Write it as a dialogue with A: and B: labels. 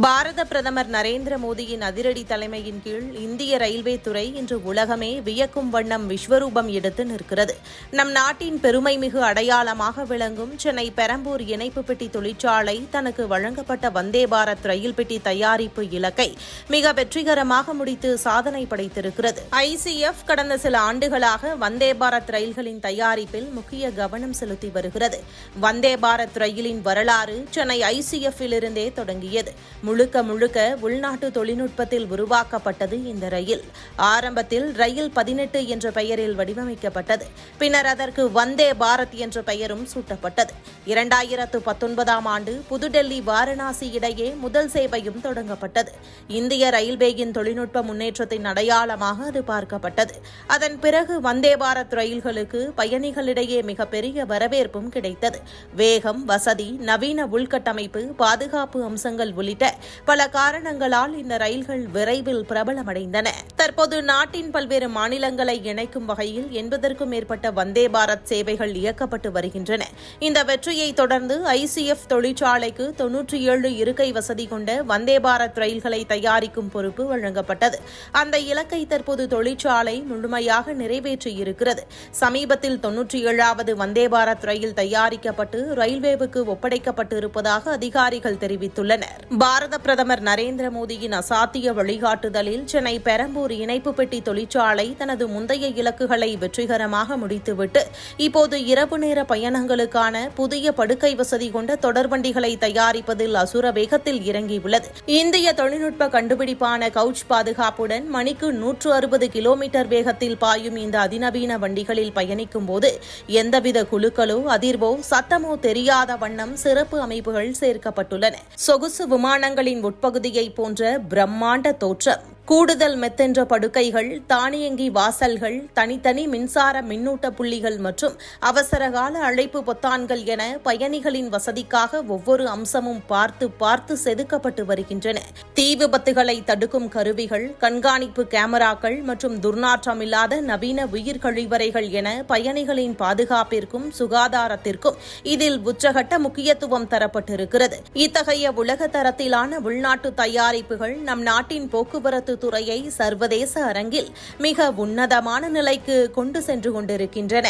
A: பாரத பிரதமர் நரேந்திர மோடியின் அதிரடி தலைமையின் கீழ் இந்திய ரயில்வே துறை இன்று உலகமே வியக்கும் வண்ணம் விஸ்வரூபம் எடுத்து நிற்கிறது. நம் நாட்டின் பெருமைமிகு அடையாளமாக விளங்கும் சென்னை பெரம்பூர் இணைப்பு பெட்டி தொழிற்சாலை தனக்கு வழங்கப்பட்ட வந்தே பாரத் ரயில் பெட்டி தயாரிப்பு இலக்கை மிக வெற்றிகரமாக முடித்து சாதனை படைத்திருக்கிறது. ICF கடந்த சில ஆண்டுகளாக வந்தே பாரத் ரயில்களின் தயாரிப்பில் முக்கிய கவனம் செலுத்தி வருகிறது. வந்தே பாரத் ரயிலின் வரலாறு சென்னை ICF இலிருந்தே தொடங்கியது. முழுக்க முழுக்க உள்நாட்டு தொழில்நுட்பத்தில் உருவாக்கப்பட்டது இந்த ரயில். ஆரம்பத்தில் ரயில் 18 என்ற பெயரில் வடிவமைக்கப்பட்டது. பின்னர் அதற்கு வந்தே பாரத் என்ற பெயரும் சூட்டப்பட்டது. 2019ஆம் ஆண்டு புதுடெல்லி வாரணாசி இடையே முதல் சேவையும் தொடங்கப்பட்டது. இந்திய ரயில்வேயின் தொழில்நுட்ப முன்னேற்றத்தின் அடையாளமாக அது பார்க்கப்பட்டது. அதன் பிறகு வந்தே பாரத் ரயில்களுக்கு பயணிகளிடையே மிகப்பெரிய வரவேற்பும் கிடைத்தது. வேகம், வசதி, நவீன உள்கட்டமைப்பு, பாதுகாப்பு அம்சங்கள் உள்ளிட்ட பல காரணங்களால் இந்த ரயில்கள் விரைவில் பிரபலமடைந்தன. தற்போது நாட்டின் பல்வேறு மாநிலங்களை இணைக்கும் வகையில் 80க்கும் மேற்பட்ட வந்தே பாரத் சேவைகள் இயக்கப்பட்டு வருகின்றன. இந்த வெற்றியை தொடர்ந்து ICF தொழிற்சாலைக்கு 97 இருக்கை வசதி கொண்ட வந்தே பாரத் ரயில்களை தயாரிக்கும் பொறுப்பு வழங்கப்பட்டது. அந்த இலக்கை தற்போது தொழிற்சாலை முழுமையாக நிறைவேற்றியிருக்கிறது. சமீபத்தில் 97வது வந்தே பாரத் ரயில் தயாரிக்கப்பட்டு ரயில்வேவுக்கு ஒப்படைக்கப்பட்டு இருப்பதாக அதிகாரிகள் தெரிவித்துள்ளனர். பாரத பிரதமர் நரேந்திர மோடியின் அசாத்திய வழிகாட்டுதலில் சென்னை பெரம்பூர் இணைப்பு பெட்டி தொழிற்சாலை தனது முந்தைய இலக்குகளை வெற்றிகரமாக முடித்துவிட்டு இப்போது இரவு நேர பயணங்களுக்கான புதிய படுக்கை வசதி கொண்ட தொடர்வண்டிகளை தயாரிப்பதில் அசுர வேகத்தில் இறங்கியுள்ளது. இந்திய தொழில்நுட்ப கண்டுபிடிப்பான கவுச் பாதுகாப்புடன் மணிக்கு 160 கிலோமீட்டர் வேகத்தில் பாயும் இந்த அதிநவீன வண்டிகளில் பயணிக்கும் போது எந்தவித குலுக்கலோ அதிர்வோ சத்தமோ தெரியாத வண்ணம் சிறப்பு அமைப்புகள் சேர்க்கப்பட்டுள்ளன. சொகுசு விமானங்களின் உட்பகுதியை போன்ற பிரம்மாண்ட தோற்றம், கூடுதல் மெத்தென்ற படுக்கைகள், தானியங்கி வாசல்கள், தனித்தனி மின்சார மின்னூட்ட புள்ளிகள் மற்றும் அவசரகால அழைப்பு பொத்தான்கள் என பயணிகளின் வசதிக்காக ஒவ்வொரு அம்சமும் பார்த்து செதுக்கப்பட்டு வருகின்றன. தீ விபத்துகளை தடுக்கும் கருவிகள், கண்காணிப்பு கேமராக்கள் மற்றும் துர்நாற்றமில்லாத நவீன உயிர் கழிவறைகள் என பயணிகளின் பாதுகாப்பிற்கும் சுகாதாரத்திற்கும் இதில் உச்சகட்ட முக்கியத்துவம் தரப்பட்டிருக்கிறது. இத்தகைய உலக தரத்திலான உள்நாட்டு தயாரிப்புகள் நம் நாட்டின் போக்குவரத்து துறையை சர்வதேச அரங்கில் மிக உன்னதமான நிலைக்கு கொண்டு சென்று கொண்டிருக்கின்றன.